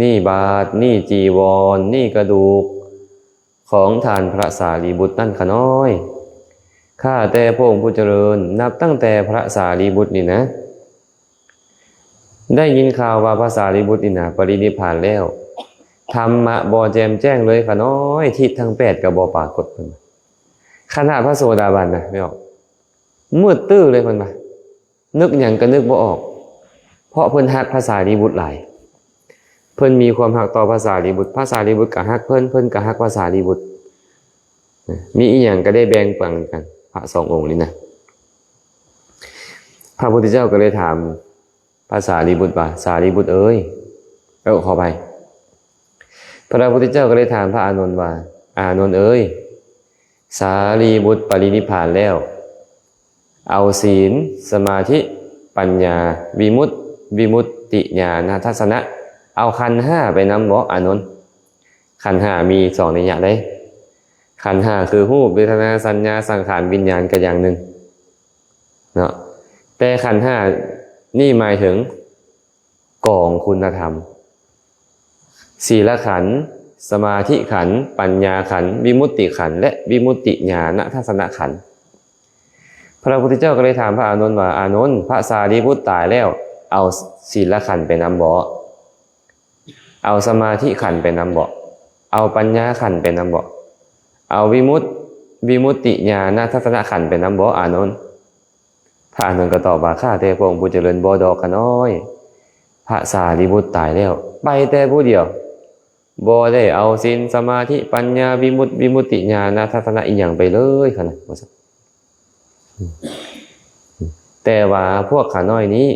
นี่บาตรนี่จีวรนี่กระดูกของท่านพระสารีบุตรนั่นข้าน้อยข้าแต่พระองค์ผู้เจริญนับตั้งแต่พระสารีบุตรนี่นะได้ยินข่าวว่าพระสารีบุตรนี่นะปรินิพพานแล้วธรรมะบ่แจ่มแจ้งเลยข้าน้อยทิศทั้ง8ก็บ่ปรากฏเพิ่นขณะพระโสดาบันนะไม่ออกมืดตื้อเลยเพิ่นว่านึกหยังก็นึกบ่ออกเพราะเพิ่นฮักพระสารีบุตรหลายเพิ่นมีความฮักต่อพระสารีบุตรพระสารีบุตรก็ฮักเพิ่นก็ฮักพระสารีบุตรมีอีหยังก็ได้แบ่งปันกันพระ2 องค์นี้นะ พระพุทธเจ้าก็เลยถามพระสารีบุตรว่าสารีบุตรเอ้ยขอไปพระพุทธเจ้าก็เลยถามพระอานนท์ว่าอานนท์เอ้ยสารีบุตรปรินิพพานแล้วเอาศีลสมาธิปัญญาวิมุตติญาณทัศนะเอาขันธ์ห้าไปนำบ่อานนท์ขันธ์ห้ามีสองในอย่างได้ขันธ์ห้าคือรูปเวทนาสัญญาสังขารวิญญาณก็อย่างหนึ่งเนาะแต่ขันธ์ห้านี่หมายถึงกองคุณธรรมศีลขันธ์สมาธิขันธ์ปัญญาขันธ์วิมุตติขันธ์และวิมุตติญาณทัศนขันธ์พระพุทธเจ้าก็เลยถามพระอานนท์ว่าอานนท์พระสารีบุตรตายแล้วเอาศีลขันธ์ไปนำบ่เอาสมาธิขันธ์ไปนำบ่เอาปัญญาขันธ์ไปนำบ่เอาวิมุตติญาณทัศนขันธ์ไปนำบ่อานนท์พระอานนท์ก็ตอบว่าข้าแต่พระองค์ผู้เจริญบ่ดอกกันน้อยพระสารีบุตรตายแล้วไปแต่ผู้เดียวบ่ได้เอาศีลสมาธิปัญญาวิมุตติญาณทัศนะอีหยังไปเลยขนาดแต่ว่าพวกข้าน้อยนี้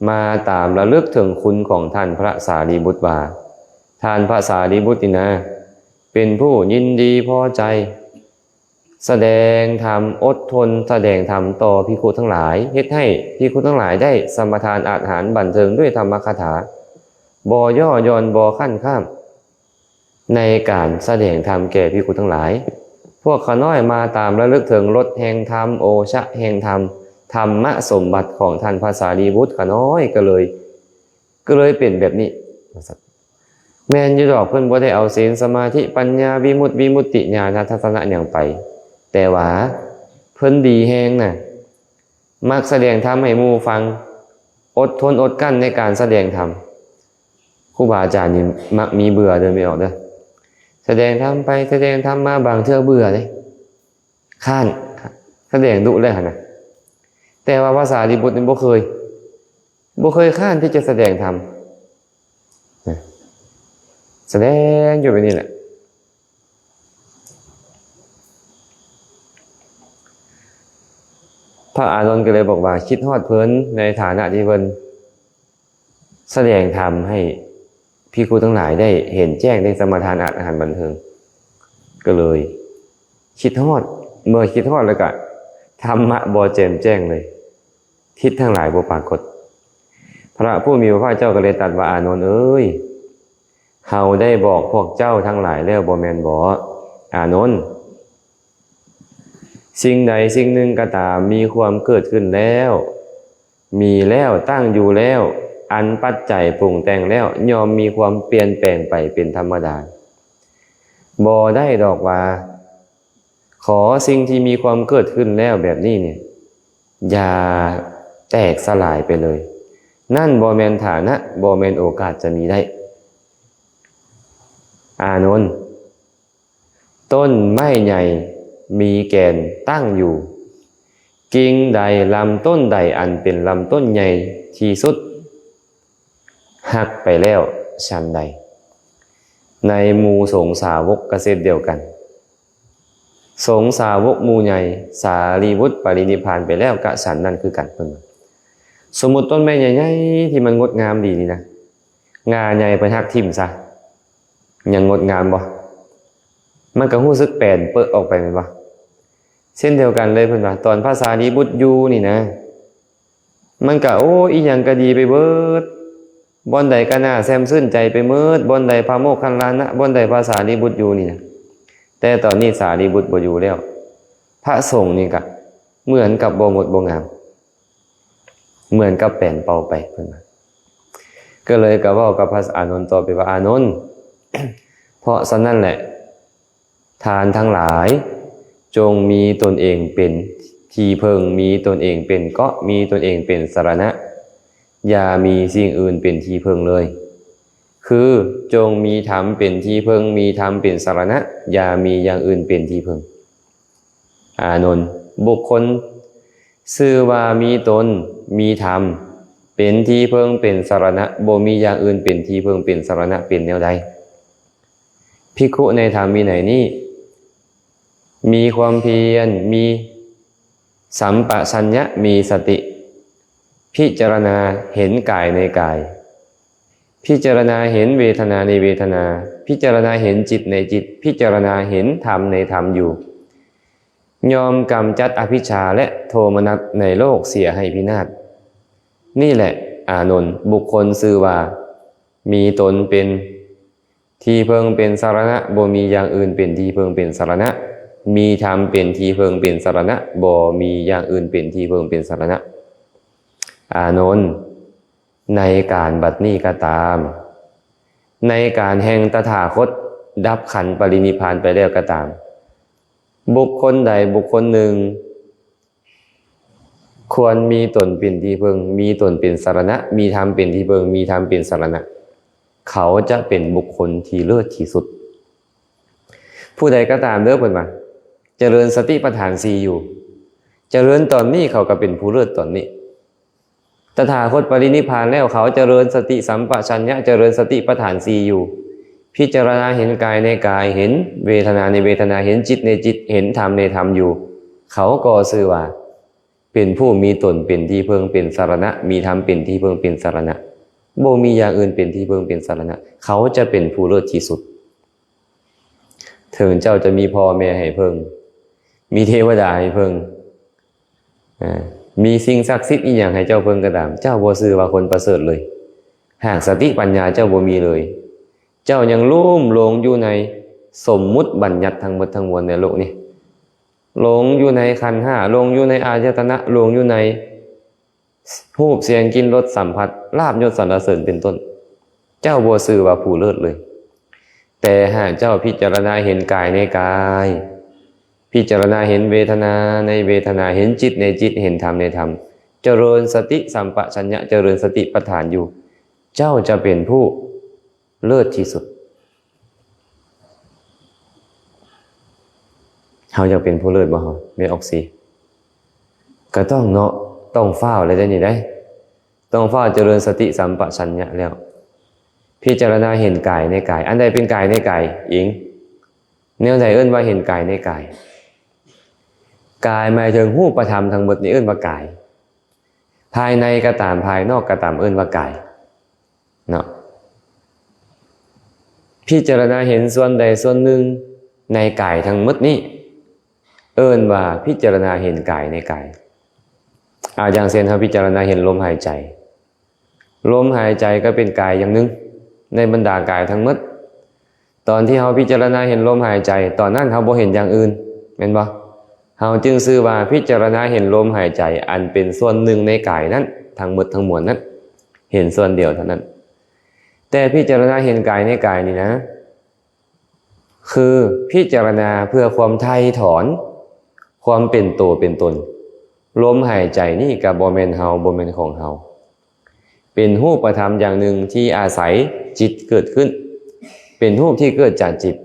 มาตามระลึกถึงคุณของท่านพระสารีบุตรว่าท่านพระสารีบุตรนะเป็นผู้ยินดีพอใจแสดงธรรมอดทนแสดงธรรมต่อภิกขุทั้งหลายเฮ็ดให้ภิกขุทั้งหลายได้สมทานอาหารบันเทิงด้วยธรรมคาถาบ่ย่อหย่อนบ่ขั้นข้ามในการแสดงธรรมแก่ภิกขุทั้งหลายพวกข้าน้อยมาตามระลึกถึงรสแห่งธรรมโอชะแห่งธรรมธรรมะสมบัติของท่านพระสารีบุตรข้าน้อยก็เลยเป็นแบบนี้แม่นอยู่ดอกเพิ่นบ่ได้เอาศีลสมาธิปัญญาวิมุตติญาณทัศนะหยังไปแต่ว่าเพิ่นดีแฮงน่ะมักแสดงธรรมให้หมู่ฟังอดทนอดกั้นในการแสดงธรรมครูบาอาจารย์นี่มักมีเบื่อเดินไม่ออกเด้อแสดงธรรมไปแสดงธรรมมาบางเทื่อเบื่อเลยข้านแสดงดุเลยหั่นน่ะแต่ว่าภาษาสารีบุตรนี่บ่เคยข้านที่จะแสดงธรรมแสดงอยู่แบบนี้แหละพระอานนท์ก็เลยบอกว่าคิดฮอดเพิ่นในฐานะที่เพิ่นแสดงธรรมให้ภิกขุทั้งหลายได้เห็นแจ้งได้สมทานอาหารบันเทิงก็เลยคิดฮอดเมื่อคิดฮอดแล้วก็ธรรมะบ่แจ่มแจ้งเลยทิศทั้งหลายบ่ปรากฏพระผู้มีพระภาคเจ้าก็เลยตรัสว่าอานนท์เอ้ยเฮาได้บอกพวกเจ้าทั้งหลายแล้วบ่แม่นบ่อานนท์สิ่งใดสิ่งหนึ่งก็ตามมีความเกิดขึ้นแล้วมีแล้วตั้งอยู่แล้วอันปัจจัยปรุงแต่งแล้วย่อมมีความเปลี่ยนแปลงไปเป็นธรรมดาบ่ได้ดอกว่าขอสิ่งที่มีความเกิดขึ้นแล้วแบบนี้เนี่ยอย่าแตกสลายไปเลยนั่นบ่แม่นฐานะบ่แม่นโอกาสจะมีได้อานนท์ต้นไม้ใหญ่มีแก่นตั้งอยู่กิ่งใดลำต้นใดอันเป็นลำต้นใหญ่ที่สุดหักไปแล้วฉันใดในหมู่สงฆ์สาวกก็เช่นเดียวกันสงฆ์สาวกหมู่ใหญ่สารีบุตรปรินิพพานไปแล้วกะฉันนั่นคือกันเพิ่นสมมุติต้นไม้ใหญ่ๆที่มันงดงามดีนี่นะงาใหญ่ไปหักทิ่มซะยังงดงามบ่มันก็รู้สึกแปลนเปิดออกไปแม่นบ่เช่นเดียวกันเลยเพิ่นว่าตอนพระสารีบุตรอยู่นี่นะมันก็อีหยังก็ดีไปเบิดบ่อนใดก็น่าแซมซื่นใจไปเมิดบ่อนใดพระโมคคัลลานะบ่อนใดพระสารีบุตรอยู่นี่นะแต่ตอนนี้สารีบุตรบ่อยู่แล้วพระสงฆ์นี่ก็เหมือนกับบ่งดบ่งามเหมือนกับแป้นเป่าไปเพิ่นว่าก็เลยก็เว้ากับพระอานนท์ต่อไปว่าอานนท์ เพราะฉะนั้นแหละทานทั้งหลายจงมีตนเองเป็นที่พึ่งมีตนเองเป็นเกาะมีตนเองเป็นสรณะอย่ามีสิ่งอื่นเป็นที่พึ่งเลยคือจงมีธรรมเป็นที่พึ่งมีธรรมเป็นสรณะอย่ามีอย่างอื่นเป็นที่พึ่งอานนท์บุคคลชื่อว่ามีตนมีธรรมเป็นที่พึ่งเป็นสรณะบ่มีอย่างอื่นเป็นที่พึ่งเป็นสรณะเป็นแนวใดภิกขุในธรรมวินัยนี้มีความเพียรมีสัมปชัญญะมีสติ พิจารณาเห็นกายในกายพิจารณาเห็นเวทนาในเวทนาพิจารณาเห็นจิตในจิตพิจารณาเห็นธรรมในธรรมอยู่ยอมกำจัดอภิชฌาและโทมนัสในโลกเสียให้พินาศนี่แหละอานนท์บุคคลชื่อว่ามีตนเป็นที่เพิงเป็นสรณะบ่มีอย่างอื่นเป็นที่เพิงเป็นสรณะมีธรรมเป็นที่เพิงเป็นสรณะบ่มีอย่างอื่นเป็นที่เพิงเป็นสรณะอานนท์ในการบัดนี้ก็ตามในการแห่งตถาคตดับขันธ์ปรินิพพานไปแล้วก็ตามบุคคลใดบุคคลหนึ่งควรมีตนเป็นที่เพิงมีตนเป็นสรณะมีธรรมเป็นที่เพิงมีธรรมเป็นสรณะเขาจะเป็นบุคคลที่เลิศที่สุดผู้ใดก็ตามเด้อเพิ่นว่าเจริญสติปัฏฐาน4อยู่เจริญตอนนี้เขาก็เป็นผู้เลิศตอนนี้ตถาคตปรินิพพานแล้วเขาเจริญสติสัมปชัญญะเจริญสติปัฏฐาน4อยู่พิจารณาเห็นกายในกายเห็นเวทนาในเวทนาเห็นจิตในจิตเห็นธรรมในธรรมอยู่เขาก็ชื่อว่าเป็นผู้มีตนเป็นที่เพิงเป็นสรณะมีธรรมเป็นที่เพิงเป็นสรณะบ่มีอย่างอื่นเป็นที่เพิงเป็นสรณะเขาจะเป็นผู้เลิศที่สุดถึงเจ้าจะมีพ่อแม่ให้เพิงมีเทวดาให้เพิงมีสิ่งศักดิ์สิทธิ์อีกอย่างให้เจ้าเพิงก็ตามเจ้าบ่ชื่อว่าคนประเสริฐเลยหากสติปัญญาเจ้าบ่มีเลยเจ้ายังลุ่มหลงอยู่ในสมมุติบัญญัติทั้งหมดทั้งมวลในโลกนี้หลงอยู่ในขันธ์5หลงอยู่ในอายตนะหลงอยู่ในรูปเสียงกลิ่นรสสัมผัสลาภยศสรรเสริญเป็นต้นเจ้าบ่ชื่อว่าผู้เลิศเลยแต่หากเจ้าพิจารณาเห็นกายในกายพิจารณาเห็นเวทนาในเวทนาเห็นจิตในจิตเห็นธรรมในธรรมเจริญสติสัมปชัญญะเจริญสติปัฏฐานอยู่เจ้าจะเป็นผู้เลิศที่สุดเฮาอยากเป็นผู้เลิศบ่เฮาเมออกซิก็ต้องเนาะต้องเฝ้าเลยได้นี่ได้ต้องเฝ้าเจริญสติสัมปชัญญะแล้วพิจารณาเห็นกายในกายอันใดเป็นกายในกายอิงแนวใดเอิ้นว่าเห็นกายในกายกายหมายถึงรูปธรรมทั้งหมดนี้เอิ้นว่ากายภายในก็ตามภายนอกก็ตามเอิ้นว่ากายเนาะพิจารณาเห็นส่วนใดส่วนหนึ่งในกายทั้งหมดนี้เอิ้นว่าพิจารณาเห็นกายในกายอย่างเช่นเราพิจารณาเห็นลมหายใจลมหายใจก็เป็นกายอย่างหนึ่งในบรรดากายทั้งหมดตอนที่เราพิจารณาเห็นลมหายใจตอนนั้นเราบ่เห็นอย่างอื่นแม่นบ่เราจึงชื่อว่าพิจารณาเห็นลมหายใจอันเป็นส่วนหนึ่งในกายนั้นทั้งหมดทั้งมวลนั้นเห็นส่วนเดียวเท่านั้นแต่พิจารณาเห็นกายในกายนี่นะคือพิจารณาเพื่อความไถ่ถอนความเป็นตัวเป็นตนลมหายใจนี่ก็บ่แม่นเฮาบ่แม่นของเฮาเป็นรูปธรรมอย่างหนึ่งที่อาศัยจิตเกิดขึ้นเป็นรูปที่เกิดจากจิต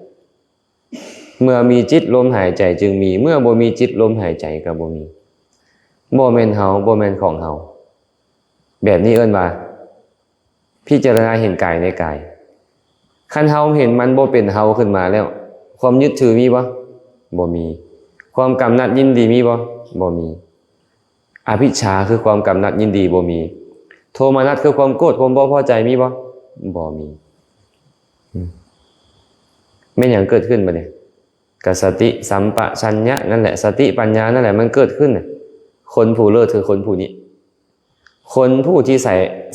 เมื่อมีจิตลมหายใจจึงมีเมื่อบ่มีจิตลมหายใจก็บ่มีบ่แม่นเฮาบ่แม่นของเฮาแบบนี้เอิ้นว่าพิจารณาเห็นกายในกายคันเฮาเห็นมันบ่เป็นเฮาขึ้นมาแล้วความยึดถือมีบ่บ่มีความกำหนัดยินดีมีบ่บ่มีอภิชฌาคือความกำหนัดยินดีบ่มีโทมนัสคือความโกรธความบ่พอใจมีบ่บ่มีแม่นหยังเกิดขึ้นบัดนี้ก็สติสัมปชัญญะนั่นแหละสติปัญญานั่นแหละมันเกิดขึ้นคนผู้เลิศคือคนผู้นี้คนผู้ที่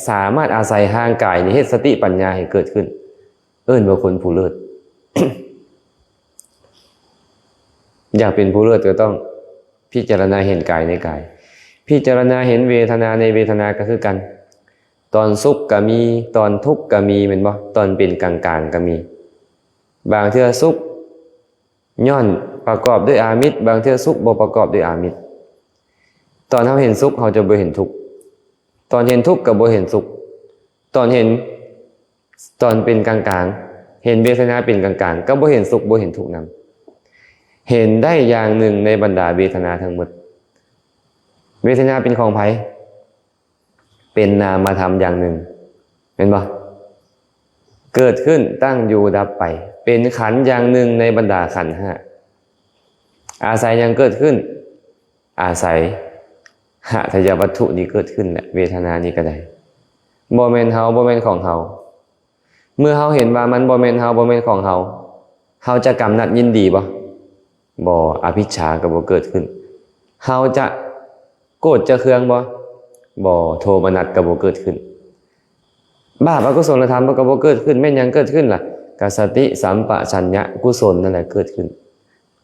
สามารถอาศัยห่างกายนี้เฮ็ดสติปัญญาให้เกิดขึ้นเอิ้นว่าคนผู้เลิศ อยากเป็นผู้เลิศก็ต้องพิจารณาเห็นกายในกายพิจารณาเห็นเวทนาในเวทนาก็คือกันตอนสุขก็มีตอนทุกข์ก็มีแม่นบ่ตอนเป็นกลางๆก็มีบางเทื่อสุขย้อนประกอบด้วยอามิตรบางเทื่อสุขบ่ประกอบด้วยอามิตรตอนเฮาเห็นสุขเฮาจะบ่เห็นทุกข์ตอนเห็นทุกข์ก็บ่เห็นสุขตอนเป็นกลางๆเห็นเวทนาเป็นกลางๆก็บ่เห็นสุขบ่เห็นทุกข์นำเห็นได้อย่างหนึ่งในบรรดาเวทนาทั้งหมดเวทนาเป็นของไผเป็นนามธรรมอย่างหนึ่งเห็นบ่เกิดขึ้นตั้งอยู่ดับไปเป็นขันธ์อย่างหนึ่งในบรรดาขันธ์5อาศัยยังเกิดขึ้นอาศัย หะทยวัตถุนี้เกิดขึ้นแหละเวทนานี้ก็ได้บ่แม่นเฮาบ่แม่นของเฮาเมื่อเฮาเห็นว่ามันบ่แม่นเฮาบ่แม่นของเฮาเฮาจะกำหนัดยินดีบ่อภิชฌาก็บ่เกิดขึ้นเฮาจะโกรธจะเคืองบ่โทมนัสก็บ่เกิดขึ้นบาปอกุศลธรรมก็บ่เกิดขึ้นแม่นหยังเกิดขึ้นล่ะกสติสัมปชัญญะกุศลนั่นแหละเกิดขึ้น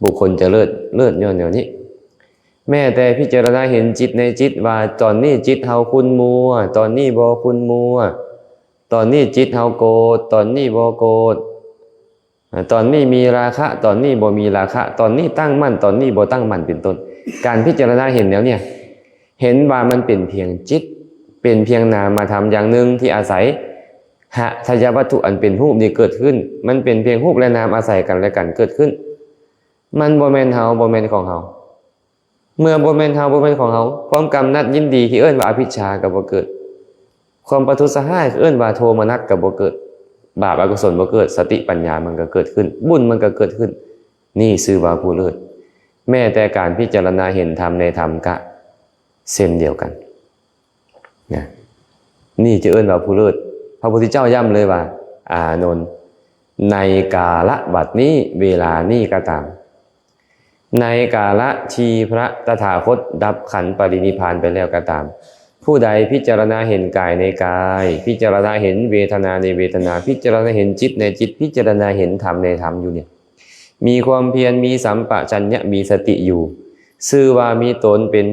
บุคคลจะเลิศย้อนแนวนี้แม้แต่พิจารณาเห็นจิตในจิตว่าตอนนี้จิตเฮาคุณมัวตอนนี้บ่คุณมัวตอนนี้จิตเฮาโกรธตอนนี้บ่โกรธตอนนี้มีราคะตอนนี้บ่มีราคะตอนนี้ตั้งมั่นตอนนี้บ่ตั้งมั่นเป็นต้นการพิจารณาเห็นแล้วเนี่ยเห็นว่ามันเป็นเพียงจิตเป็นเพียงนามธรรมอย่างหนึ่งที่อาศัยหะทยวัตถุอันเป็นรูปนี้เกิดขึ้นมันเป็นเพียงรูปและนามอาศัยกันและกันเกิดขึ้นมันบ่แม่นเฮาบ่แม่นของเฮาเมื่อบ่แม่นเฮาบ่แม่นของเฮาความกำหนัดยินดีที่เอิ้นว่าอภิชฌาก็บ่เกิดความประทุษร้ายเอิ้นว่าโทมนัสก็บ่เกิดบาปอกุศลบ่เกิดสติปัญญามันก็เกิดขึ้นบุญมันก็เกิดขึ้นนี่ชื่อว่าผู้เลิศแม้แต่การพิจารณาเห็นธรรมในธรรมก็เช่นเดียวกันนะนี่จะเอิ้นว่าผู้เลิศพระพุทธเจ้าย้ำเลยว่าอานนท์ในกาลบัดนี้เวลานี้ก็ตามในกาละทีพระตถาคตดับขันธ์ปรินิพพานไปแล้วก็ตามผู้ใดพิจารณาเห็นกายในกายพิจารณาเห็นเวทนาในเวทนาพิจารณาเห็นจิตในจิตพิจารณาเห็นธรรมในธรรมอยู่เนี่ยมีความเพียรมีสัมปชัญญะมีสติอยู่ชื่อว่ามีตนเป็น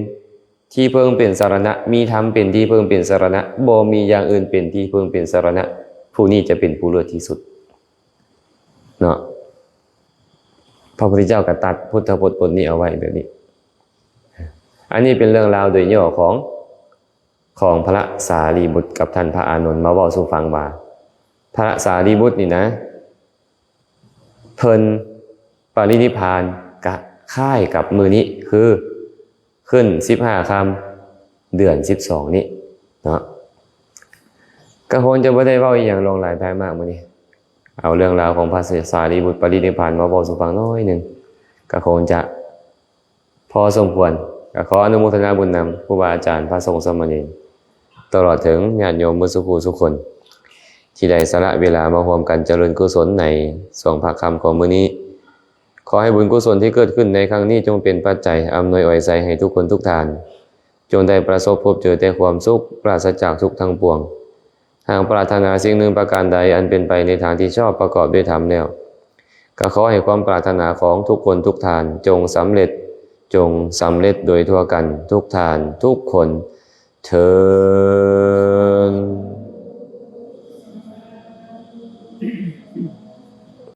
ที่เพิ่งเป็นสรณะมีธรรมเป็นที่เพิ่งเป็นสรณะบ่มีอย่างอื่นเป็นที่เพิ่งเป็นสรณะผู้นี้จะเป็นผู้เลิศที่สุดเนาะพระพุทธเจ้าก็ตัดพุทธพจน์บทนี้เอาไว้แบบนี้อันนี้เป็นเรื่องราวโดยย่อของพระสารีบุตรกับท่านพระอานนท์มาเว้าสู่ฟังว่าพระสารีบุตรนี่นะเพิ่นปรินิพพานกะค่ายกับมือนี้คือขึ้น15 ค่ำเดือน12นี้เนาะก็คงจะไม่ได้เว้าอีกอย่างลงหลายภายมากมื้อนี้เอาเรื่องราวของพระสารีบุตรปรินิพพานมาบอกสู่ฟังน้อยหนึ่งก็คงจะพอสมควรก็ขออนุโมทนาบุญนำครูบาอาจารย์พระสงฆ์สามเณรตลอดถึงญาติโยมมุสุภูทุกคนที่ได้สละเวลามาร่วมกันเจริญกุศลในสองภาคค่ำของมื้อนี้ขอให้บุญกุศลที่เกิดขึ้นในครั้งนี้จงเป็นปัจจัยอำนวยอวยใจให้ทุกคนทุกท่านจงได้ประสบพบเจอแต่ความสุขปราศจากทุกข์ทั้งปวงหากปรารถนาสิ่งหนึ่งประการใดอันเป็นไปในทางที่ชอบประกอบด้วยธรรมแล้วก็ขอให้ความปรารถนาของทุกคนทุกท่านจงสำเร็จโดยทั่วกันทุกท่านทุกคนเถิด